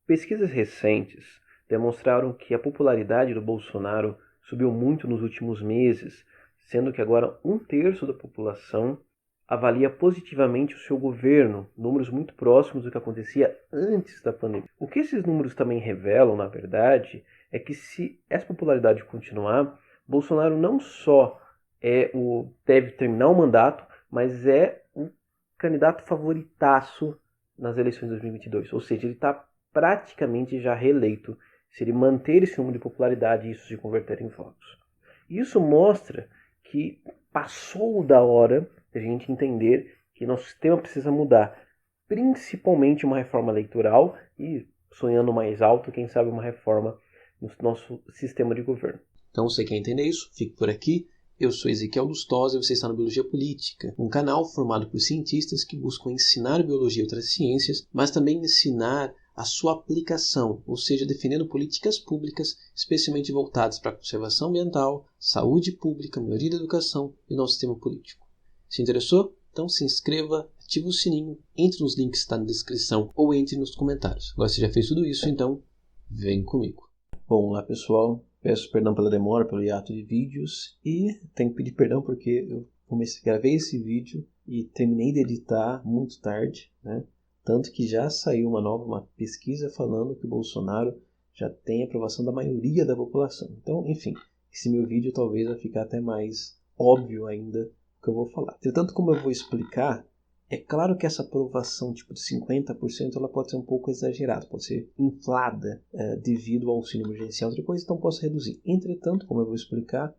Pesquisas recentes demonstraram que a popularidade do Bolsonaro subiu muito nos últimos meses, sendo que agora 1/3 da população avalia positivamente o seu governo, números muito próximos do que acontecia antes da pandemia. O que esses números também revelam, na verdade, é que se essa popularidade continuar, Bolsonaro não só deve terminar o mandato, mas é o candidato favoritaço nas eleições de 2022. Ou seja, ele está praticamente já reeleito, se ele manter esse número de popularidade e isso se converter em votos. Isso mostra que passou da hora de a gente entender que nosso sistema precisa mudar, principalmente uma reforma eleitoral e, sonhando mais alto, quem sabe uma reforma no nosso sistema de governo. Então, você quer entender isso? Fique por aqui. Eu sou Ezequiel Lustosa e você está no Biologia Política, um canal formado por cientistas que buscam ensinar biologia e outras ciências, mas também ensinar a sua aplicação, ou seja, defendendo políticas públicas especialmente voltadas para a conservação ambiental, saúde pública, melhoria da educação e nosso sistema político. Se interessou? Então se inscreva, ative o sininho, entre nos links que estão na descrição ou entre nos comentários. Agora você já fez tudo isso, então vem comigo. Bom, olá pessoal, peço perdão pela demora, pelo hiato de vídeos e tenho que pedir perdão porque eu gravei esse vídeo e terminei de editar muito tarde, né? Tanto que já saiu uma pesquisa falando que o Bolsonaro já tem aprovação da maioria da população. Então, enfim, esse meu vídeo talvez vai ficar até mais óbvio ainda o que eu vou falar. Entretanto, como eu vou explicar, é claro que essa aprovação tipo de 50% ela pode ser um pouco exagerada, pode ser inflada devido ao auxílio emergencial, outra coisa, então posso reduzir. Entretanto, como eu vou explicar,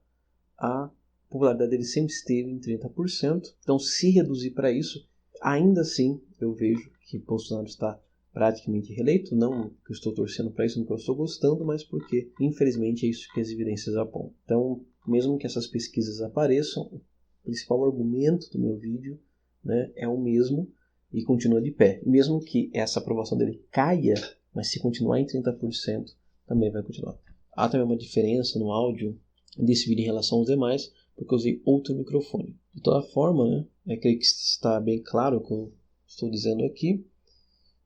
a popularidade dele sempre esteve em 30%, então se reduzir para isso, ainda assim eu vejo que Bolsonaro está praticamente reeleito, não que eu estou torcendo para isso, não que eu estou gostando, mas porque infelizmente é isso que as evidências apontam. Então, mesmo que essas pesquisas apareçam, o principal argumento do meu vídeo, né, é o mesmo e continua de pé. Mesmo que essa aprovação dele caia, mas se continuar em 30%, também vai continuar. Há também uma diferença no áudio desse vídeo em relação aos demais, porque eu usei outro microfone. De toda forma, né, creio que está bem claro o que eu estou dizendo aqui.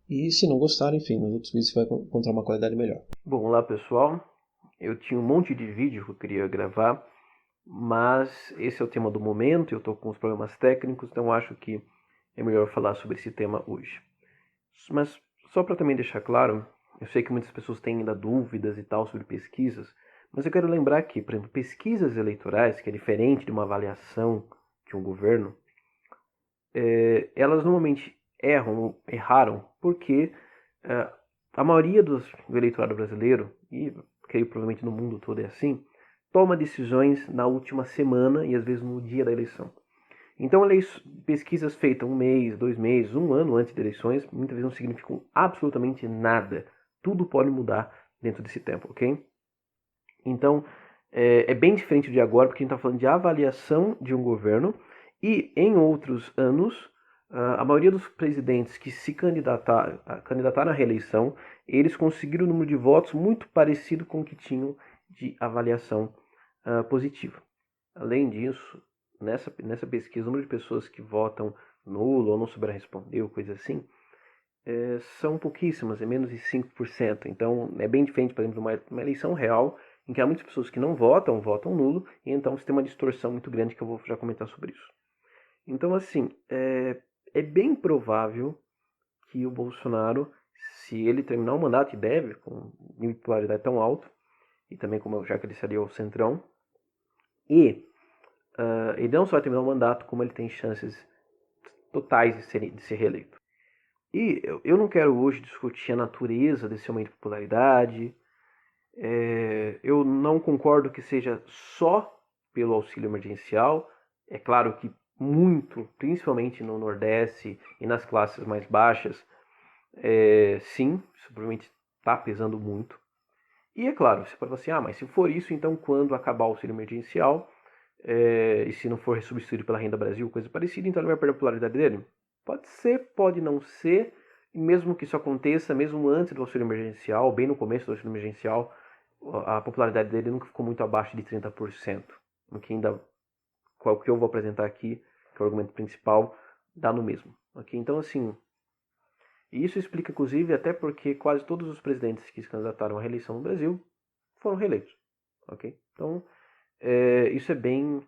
E se não gostar, enfim, nos outros vídeos você vai encontrar uma qualidade melhor. Bom, olá pessoal, eu tinha um monte de vídeo que eu queria gravar, mas esse é o tema do momento, eu estou com os problemas técnicos, então acho que é melhor falar sobre esse tema hoje. Mas só para também deixar claro, eu sei que muitas pessoas têm ainda dúvidas e tal sobre pesquisas, mas eu quero lembrar que, por exemplo, pesquisas eleitorais, que é diferente de uma avaliação de um governo, elas normalmente erraram porque a maioria do eleitorado brasileiro, e creio provavelmente no mundo todo é assim, toma decisões na última semana e às vezes no dia da eleição. Então, pesquisas feitas 1 mês, 2 meses, 1 ano antes de eleições, muitas vezes não significam absolutamente nada. Tudo pode mudar dentro desse tempo, ok? Então, é bem diferente de agora, porque a gente está falando de avaliação de um governo, e em outros anos, a maioria dos presidentes que se candidataram à reeleição, eles conseguiram um número de votos muito parecido com o que tinham de avaliação positiva. Além disso, nessa pesquisa, o número de pessoas que votam nulo ou não souberam responder, ou coisa assim, são pouquíssimas, é menos de 5%. Então, é bem diferente, por exemplo, de uma eleição real, em que há muitas pessoas que não votam nulo, e então você tem uma distorção muito grande que eu vou já comentar sobre isso. Então, assim, é bem provável que o Bolsonaro, se ele terminar o mandato, e deve, com um nível de popularidade tão alto, e também como eu já disse ali, ao centrão, e ele não só vai terminar o mandato, como ele tem chances totais de ser reeleito. E eu não quero hoje discutir a natureza desse aumento de popularidade. Eu não concordo que seja só pelo auxílio emergencial. É claro que muito, principalmente no Nordeste e nas classes mais baixas, sim, isso provavelmente está pesando muito. E é claro, você pode falar assim, mas se for isso, então quando acabar o auxílio emergencial, e se não for substituído pela Renda Brasil, coisa parecida, então ele vai perder a popularidade dele? Pode ser, pode não ser, e mesmo que isso aconteça, mesmo antes do auxílio emergencial, bem no começo do auxílio emergencial, a popularidade dele nunca ficou muito abaixo de 30%, o que ainda, o que eu vou apresentar aqui, que é o argumento principal, dá no mesmo. Okay? Então, assim, E isso explica, inclusive, até porque quase todos os presidentes que se candidataram à reeleição no Brasil foram reeleitos. Ok? Então, isso é bem...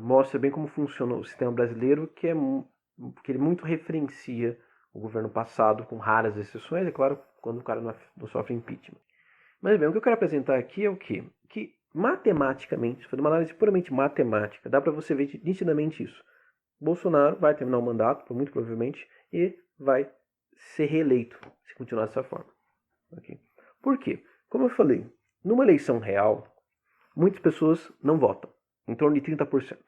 mostra bem como funciona o sistema brasileiro, que ele muito referencia o governo passado, com raras exceções, é claro, quando o cara não sofre impeachment. Mas bem, o que eu quero apresentar aqui é o quê? Que matematicamente, fazendo uma análise puramente matemática, dá para você ver nitidamente isso. Bolsonaro vai terminar o mandato, muito provavelmente, e vai ser reeleito, se continuar dessa forma. Okay? Por quê? Como eu falei, numa eleição real, muitas pessoas não votam, em torno de 30%.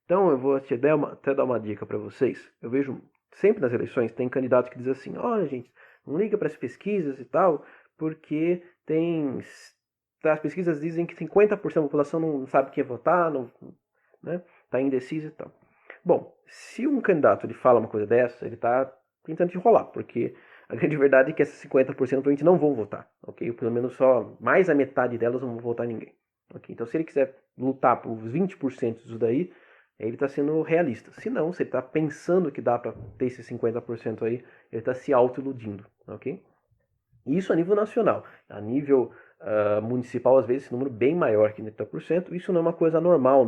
Então eu vou até dar uma dica para vocês. Eu vejo sempre nas eleições, tem candidatos que dizem assim, olha gente, não liga para as pesquisas e tal, porque as pesquisas dizem que 50% da população não sabe o que é votar, né, tá indeciso e tal. Bom, se um candidato ele fala uma coisa dessa, ele está tentando te enrolar, porque a grande verdade é que esses 50% provavelmente não vão votar, ok? Pelo menos só mais a metade delas não vão votar ninguém. Okay? Então se ele quiser lutar por 20% disso daí, ele está sendo realista. Se não, se ele está pensando que dá para ter esses 50% aí, ele está se auto-iludindo, ok? Isso a nível nacional. A nível municipal, às vezes, esse número é bem maior que 30%. Isso não é uma coisa normal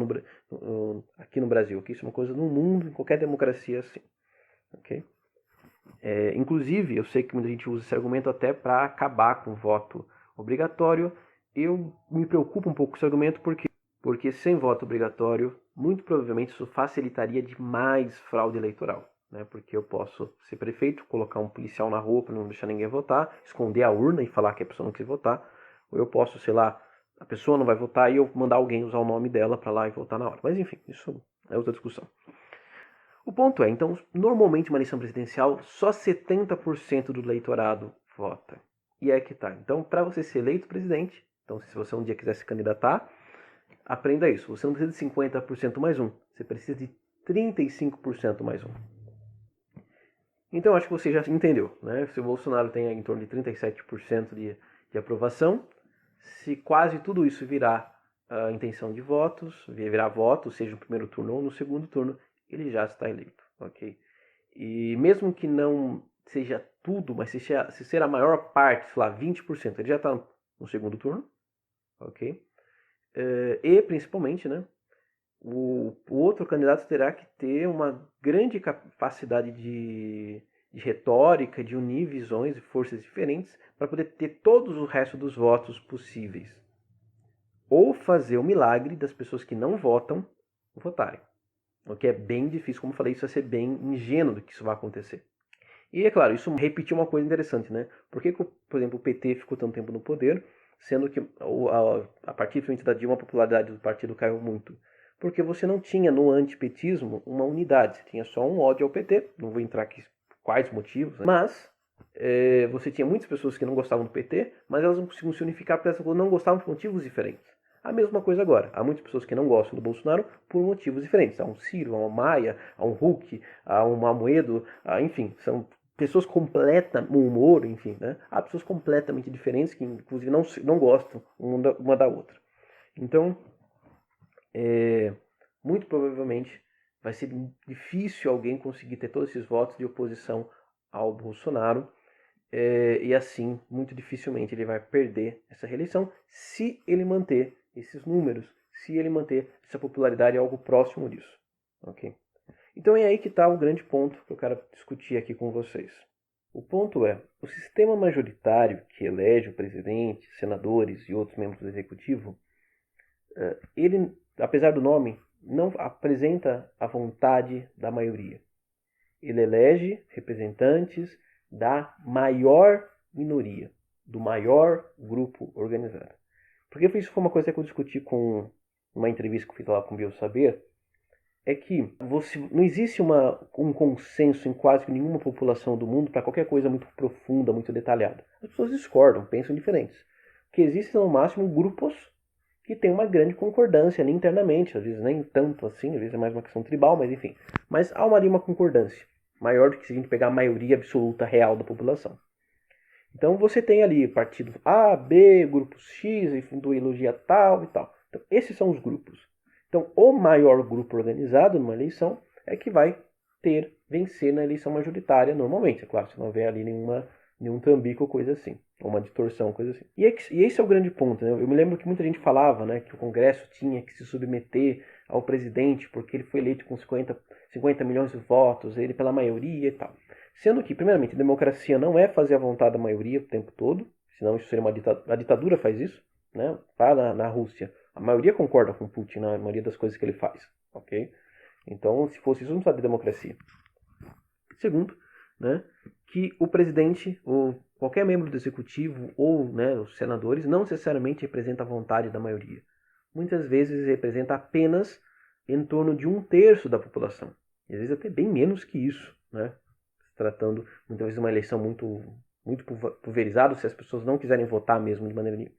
aqui no Brasil. Okay? Isso é uma coisa no mundo, em qualquer democracia assim. Okay? Inclusive, eu sei que muita gente usa esse argumento até para acabar com o voto obrigatório. Eu me preocupo um pouco com esse argumento porque sem voto obrigatório, muito provavelmente isso facilitaria demais fraude eleitoral. Né? Porque eu posso ser prefeito, colocar um policial na rua para não deixar ninguém votar, esconder a urna e falar que a pessoa não quis votar. Ou eu posso, sei lá, a pessoa não vai votar e eu mandar alguém usar o nome dela para lá e votar na hora. Mas enfim, isso é outra discussão. O ponto é, então, normalmente uma eleição presidencial, só 70% do eleitorado vota. E é que tá. Então, para você ser eleito presidente, então se você um dia quiser se candidatar, aprenda isso. Você não precisa de 50% mais um. Você precisa de 35% mais um. Então, acho que você já entendeu. Né? Se o Bolsonaro tem em torno de 37% de aprovação, se quase tudo isso virar a intenção de votos, virar voto, seja no primeiro turno ou no segundo turno, ele já está eleito, ok? E mesmo que não seja tudo, mas se ser a maior parte, sei lá, 20%, ele já está no segundo turno, ok? E principalmente, né, o outro candidato terá que ter uma grande capacidade de retórica, de unir visões e forças diferentes para poder ter todos o resto dos votos possíveis. Ou fazer o milagre das pessoas que não votam votarem. O que é bem difícil, como eu falei, isso vai ser bem ingênuo de que isso vai acontecer. E é claro, isso repetiu uma coisa interessante, né? Por que, por exemplo, o PT ficou tanto tempo no poder, sendo que a partir da Dilma a popularidade do partido caiu muito? Porque você não tinha no antipetismo uma unidade, você tinha só um ódio ao PT, não vou entrar aqui quais motivos, né? Mas você tinha muitas pessoas que não gostavam do PT, mas elas não conseguiam se unificar porque elas não gostavam por motivos diferentes. A mesma coisa agora. Há muitas pessoas que não gostam do Bolsonaro por motivos diferentes. Há um Ciro, há um Maia, há um Huck, há um Amoedo, enfim, são pessoas completamente, um Moro, enfim, né? Há pessoas completamente diferentes que, inclusive, não gostam uma da outra. Então, muito provavelmente vai ser difícil alguém conseguir ter todos esses votos de oposição ao Bolsonaro. E assim, muito dificilmente ele vai perder essa reeleição se ele manter esses números, se ele manter essa popularidade algo próximo disso. Okay? Então é aí que está o grande ponto que eu quero discutir aqui com vocês. O ponto é, o sistema majoritário que elege o presidente, senadores e outros membros do executivo, ele, apesar do nome, não apresenta a vontade da maioria. Ele elege representantes da maior minoria, do maior grupo organizado. Porque isso foi uma coisa que eu discuti com uma entrevista que eu fiz lá com o Biosaber, é que não existe um consenso em quase nenhuma população do mundo para qualquer coisa muito profunda, muito detalhada. As pessoas discordam, pensam diferentes. Que existem, no máximo, grupos que têm uma grande concordância ali internamente, às vezes nem tanto assim, às vezes é mais uma questão tribal, mas enfim. Mas há ali uma concordância, maior do que se a gente pegar a maioria absoluta real da população. Então você tem ali partido A, B, grupo X, ideologia tal e tal. Então esses são os grupos. Então o maior grupo organizado numa eleição é que vai vencer na eleição majoritária normalmente. É claro, se não houver ali nenhum trambico ou coisa assim, ou uma distorção, coisa assim. E esse é o grande ponto, né? Eu me lembro que muita gente falava, né, que o Congresso tinha que se submeter ao presidente porque ele foi eleito com 50 milhões de votos, ele pela maioria e tal. Sendo que, primeiramente, a democracia não é fazer a vontade da maioria o tempo todo, senão isso seria uma ditadura. A ditadura faz isso, né? Lá na Rússia, a maioria concorda com Putin na maioria das coisas que ele faz, ok? Então, se fosse isso, não precisa de democracia. Segundo, né, que o presidente ou qualquer membro do executivo ou, né, os senadores não necessariamente representa a vontade da maioria. Muitas vezes representa apenas em torno de 1/3 da população. E às vezes até bem menos que isso, né? Se tratando muitas vezes de uma eleição muito pulverizada, se as pessoas não quiserem votar mesmo de maneira nenhuma.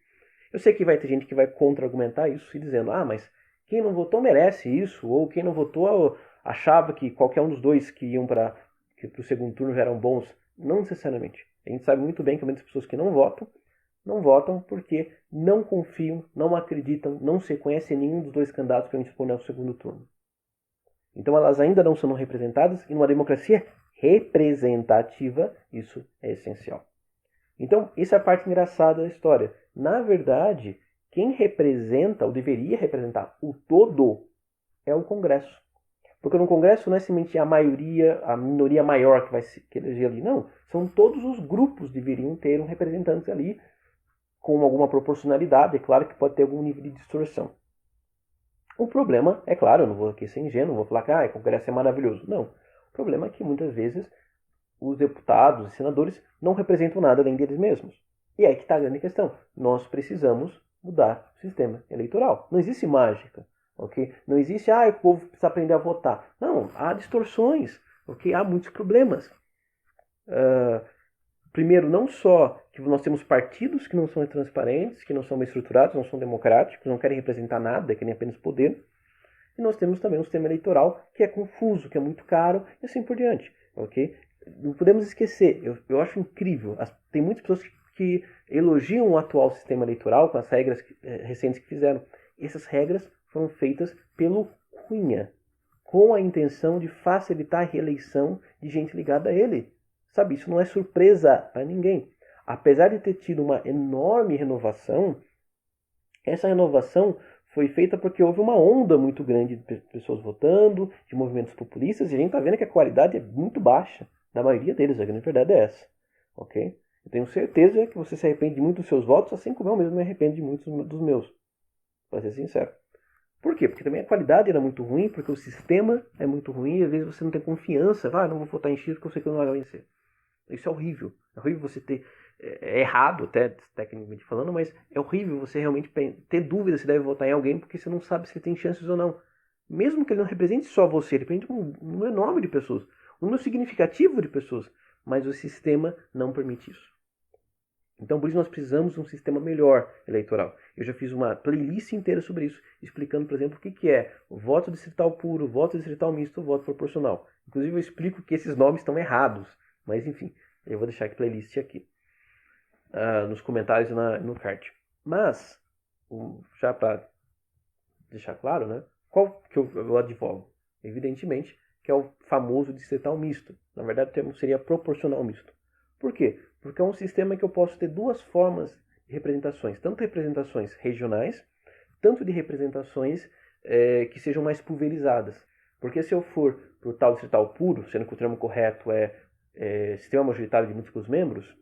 Eu sei que vai ter gente que vai contra-argumentar isso e dizendo, mas quem não votou merece isso, ou quem não votou achava que qualquer um dos dois que iam para o segundo turno já eram bons. Não necessariamente. A gente sabe muito bem que muitas pessoas que não votam porque não confiam, não acreditam, não se conhecem nenhum dos dois candidatos que vão disponer ao segundo turno. Então elas ainda não são representadas, e numa democracia representativa, isso é essencial. Então, essa é a parte engraçada da história. Na verdade, quem representa, ou deveria representar, o todo é o Congresso. Porque no Congresso não é simplesmente a maioria, a minoria maior que vai se eleger ali. Não, são todos os grupos que deveriam ter um representante ali, com alguma proporcionalidade. É claro que pode ter algum nível de distorção. O problema, é claro, eu não vou aqui ser ingênuo, não vou falar que o Congresso é maravilhoso. Não. O problema é que muitas vezes os deputados e senadores não representam nada além deles mesmos. E é aí que está a grande questão. Nós precisamos mudar o sistema eleitoral. Não existe mágica. Okay? Não existe, o povo precisa aprender a votar. Não, há distorções. Okay? Há muitos problemas. Primeiro, não só que nós temos partidos que não são transparentes, que não são bem estruturados, não são democráticos, não querem representar nada, querem apenas poder. E nós temos também um sistema eleitoral que é confuso, que é muito caro e assim por diante. Okay? Não podemos esquecer, eu acho incrível, tem muitas pessoas que elogiam o atual sistema eleitoral com as regras recentes que fizeram. Essas regras foram feitas pelo Cunha, com a intenção de facilitar a reeleição de gente ligada a ele. Sabe, isso não é surpresa para ninguém. Apesar de ter tido uma enorme renovação, essa renovação foi feita porque houve uma onda muito grande de pessoas votando, de movimentos populistas, e a gente está vendo que a qualidade é muito baixa da maioria deles. A grande verdade é essa. Ok? Eu tenho certeza que você se arrepende de muito dos seus votos, assim como eu mesmo me arrependo de muitos dos meus. Para ser sincero. Por quê? Porque também a qualidade era muito ruim, porque o sistema é muito ruim, e às vezes você não tem confiança. Não vou votar em X porque eu sei que eu não vai vencer. Isso é horrível. É horrível você ter... É errado, até tecnicamente falando, mas é horrível você realmente ter dúvida se deve votar em alguém, porque você não sabe se ele tem chances ou não. Mesmo que ele não represente só você, ele representa um número enorme de pessoas, um número significativo de pessoas, mas o sistema não permite isso. Então, por isso nós precisamos de um sistema melhor eleitoral. Eu já fiz uma playlist inteira sobre isso, explicando, por exemplo, o que é o voto distrital puro, o voto distrital misto, o voto proporcional. Inclusive, eu explico que esses nomes estão errados, mas enfim, eu vou deixar a playlist aqui. Nos comentários e no card. Mas, já para deixar claro, né, qual que eu advogo? Evidentemente que é o famoso distrital misto. Na verdade, o termo seria proporcional misto. Por quê? Porque é um sistema que eu posso ter duas formas de representações. Tanto representações regionais, tanto de representações que sejam mais pulverizadas. Porque se eu for para o tal distrital puro, sendo que o termo correto é sistema majoritário de múltiplos membros,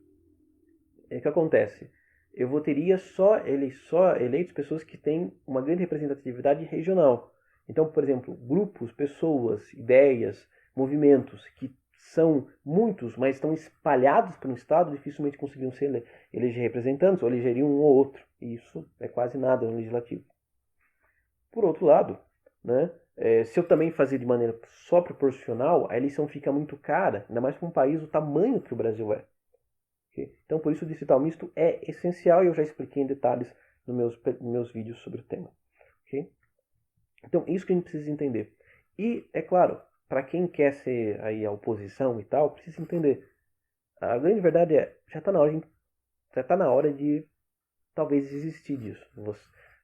o que acontece? Eu teria só eleitos pessoas que têm uma grande representatividade regional. Então, por exemplo, grupos, pessoas, ideias, movimentos que são muitos, mas estão espalhados pelo Estado, dificilmente conseguiriam eleger representantes ou elegeriam um ou outro. E isso é quase nada no legislativo. Por outro lado, né, se eu também fazer de maneira só proporcional, a eleição fica muito cara, ainda mais para um país do tamanho que o Brasil é. Então, por isso o distrital misto é essencial e eu já expliquei em detalhes nos meus vídeos sobre o tema. Okay? Então, isso que a gente precisa entender. E, é claro, para quem quer ser aí a oposição e tal, precisa entender. A grande verdade já está na hora de talvez desistir disso.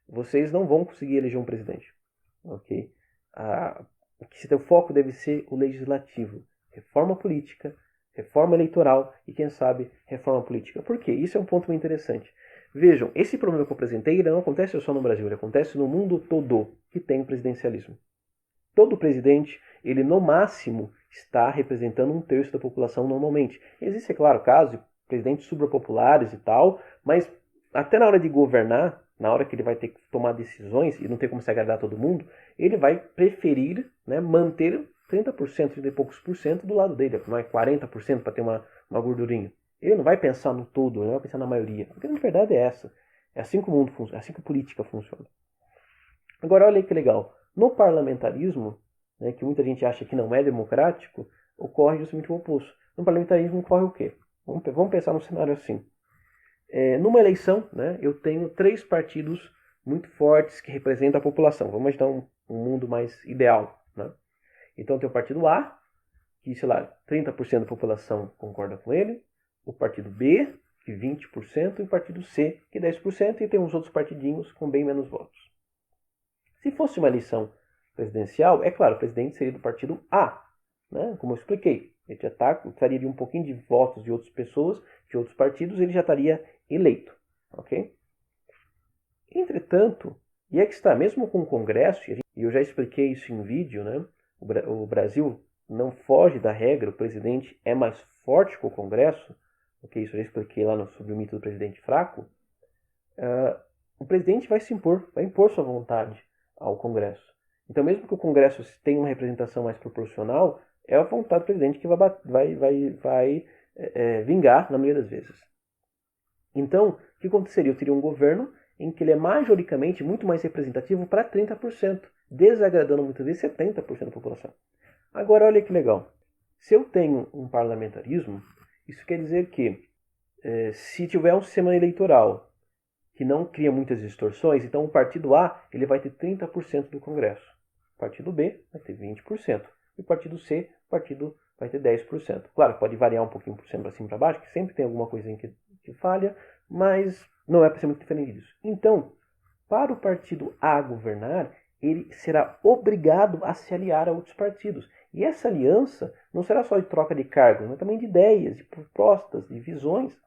Vocês não vão conseguir eleger um presidente. Ok? que seu foco deve ser o legislativo. Reforma política, reforma eleitoral e, quem sabe, reforma política. Por quê? Isso é um ponto muito interessante. Vejam, esse problema que eu apresentei ele não acontece só no Brasil, ele acontece no mundo todo que tem presidencialismo. Todo presidente, ele no máximo está representando 1/3 da população normalmente. Existem, é claro, casos de presidentes superpopulares e tal, mas até na hora de governar, na hora que ele vai ter que tomar decisões e não ter como se agradar todo mundo, ele vai preferir, né, manter 30%, 30 e poucos por cento do lado dele, não é 40% para ter uma gordurinha. Ele não vai pensar no todo, ele não vai pensar na maioria. A grande verdade é essa. É assim que o mundo funciona, é assim que a política funciona. Agora, olha aí que legal. No parlamentarismo, né, que muita gente acha que não é democrático, ocorre justamente o oposto. No parlamentarismo ocorre o quê? Vamos pensar num cenário assim. Numa eleição, né, eu tenho 3 partidos muito fortes que representam a população. Vamos imaginar um mundo mais ideal. Né? Então tem o partido A, que, sei lá, 30% da população concorda com ele, o partido B, que 20%, e o partido C, que 10%, e tem uns outros partidinhos com bem menos votos. Se fosse uma eleição presidencial, é claro, o presidente seria do partido A, né? Como eu expliquei. Ele já estaria de um pouquinho de votos de outras pessoas, de outros partidos, ele já estaria eleito. Ok? Entretanto, e é que está, mesmo com o Congresso, e eu já expliquei isso em vídeo, né? O Brasil não foge da regra, o presidente é mais forte que o Congresso, ok? Isso eu já expliquei lá sobre o mito do presidente fraco. O presidente vai impor sua vontade ao Congresso. Então, mesmo que o Congresso tenha uma representação mais proporcional, é a vontade do presidente que vai vingar na maioria das vezes. Então, o que aconteceria? Eu teria um governo em que ele é majoricamente muito mais representativo para 30%, desagradando muitas vezes 70% da população. Agora, olha que legal. Se eu tenho um parlamentarismo, isso quer dizer que se tiver um sistema eleitoral que não cria muitas distorções, então o partido A ele vai ter 30% do Congresso. O partido B vai ter 20%. E o partido C, o partido vai ter 10%. Claro, pode variar um pouquinho por cento para cima e para baixo, que sempre tem alguma coisinha que falha, mas não é para ser muito diferente disso. Então, para o partido A governar, ele será obrigado a se aliar a outros partidos. E essa aliança não será só de troca de cargos, mas também de ideias, de propostas, de visões.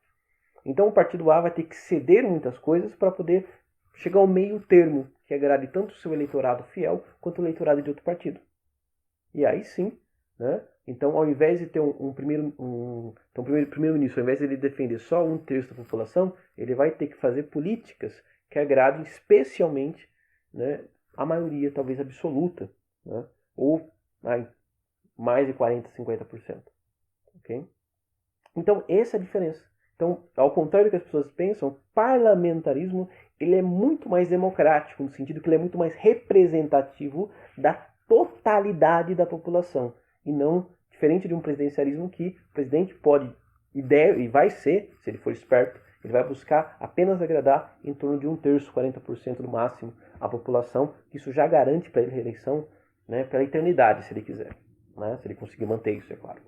Então o partido A vai ter que ceder muitas coisas para poder chegar ao meio termo, que agrade tanto o seu eleitorado fiel quanto o eleitorado de outro partido. E aí sim, né? Então ao invés de ter um primeiro-ministro, ao invés de ele defender só 1/3 da população, ele vai ter que fazer políticas que agradem especialmente, né, a maioria, talvez absoluta, né? Ou mais de 40%, 50%. Okay? Então essa é a diferença. Então, ao contrário do que as pessoas pensam, o parlamentarismo ele é muito mais democrático, no sentido que ele é muito mais representativo da totalidade da população. E não diferente de um presidencialismo que o presidente pode e vai ser, se ele for esperto, ele vai buscar apenas agradar em torno de 1/3, 40% no máximo a população. Isso já garante para ele a reeleição, né, pela eternidade, se ele quiser. Né, se ele conseguir manter isso, é claro.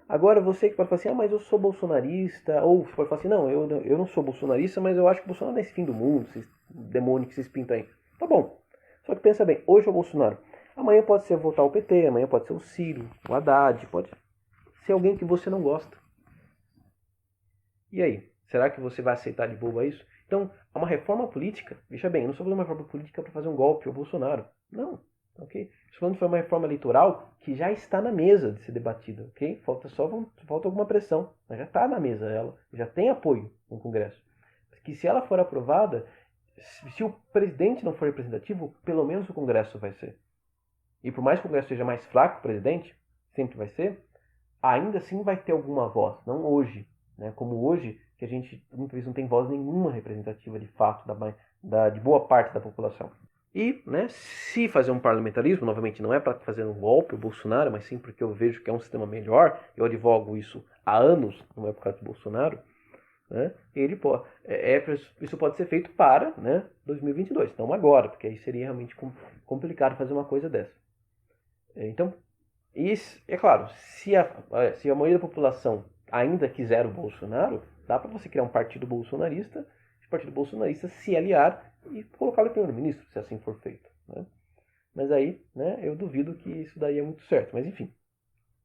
Agora, você que pode falar assim, mas eu sou bolsonarista, ou você pode falar assim, não, eu não sou bolsonarista, mas eu acho que o Bolsonaro é esse fim do mundo, esse demônio que vocês pintam aí. Tá bom. Só que pensa bem, hoje é o Bolsonaro. Amanhã pode ser votar o PT, amanhã pode ser o Ciro, o Haddad, pode ser alguém que você não gosta. E aí? Será que você vai aceitar de boa isso? Então, é uma reforma política. Veja bem, eu não estou falando uma reforma política para fazer um golpe ao Bolsonaro. Não. Ok? Estou falando que foi uma reforma eleitoral que já está na mesa de ser debatida. Ok? Falta alguma pressão. Mas já está na mesa ela. Já tem apoio no Congresso. Que se ela for aprovada, se o presidente não for representativo, pelo menos o Congresso vai ser. E por mais que o Congresso seja mais fraco, o presidente sempre vai ser, ainda assim vai ter alguma voz. Não hoje. Né? Como hoje, que a gente muitas vezes não tem voz nenhuma representativa de fato de boa parte da população. E, né, se fazer um parlamentarismo, novamente, não é para fazer um golpe o Bolsonaro, mas sim porque eu vejo que é um sistema melhor, eu advogo isso há anos, não é por causa do Bolsonaro, né, isso pode ser feito para, né, 2022, não agora, porque aí seria realmente complicado fazer uma coisa dessa. Então, isso, é claro, se a maioria da população ainda quiser o Bolsonaro, dá para você criar um partido bolsonarista, o partido bolsonarista se aliar e colocar o primeiro-ministro, se assim for feito. Né? Mas aí, né, eu duvido que isso daí é muito certo. Mas enfim,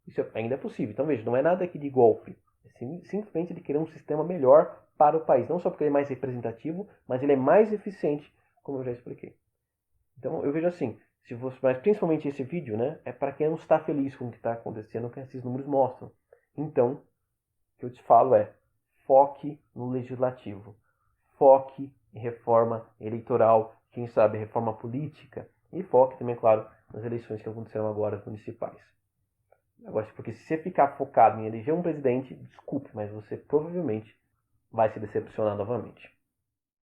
isso ainda é possível. Então veja, não é nada aqui de golpe. É simplesmente de querer um sistema melhor para o país. Não só porque ele é mais representativo, mas ele é mais eficiente, como eu já expliquei. Então eu vejo assim, se você, mas principalmente esse vídeo, né, é para quem não está feliz com o que está acontecendo, o que esses números mostram. Então, o que eu te falo é, foque no legislativo, foque em reforma eleitoral, quem sabe reforma política, e foque também, claro, nas eleições que aconteceram agora, as municipais. Agora, porque se você ficar focado em eleger um presidente, desculpe, mas você provavelmente vai se decepcionar novamente.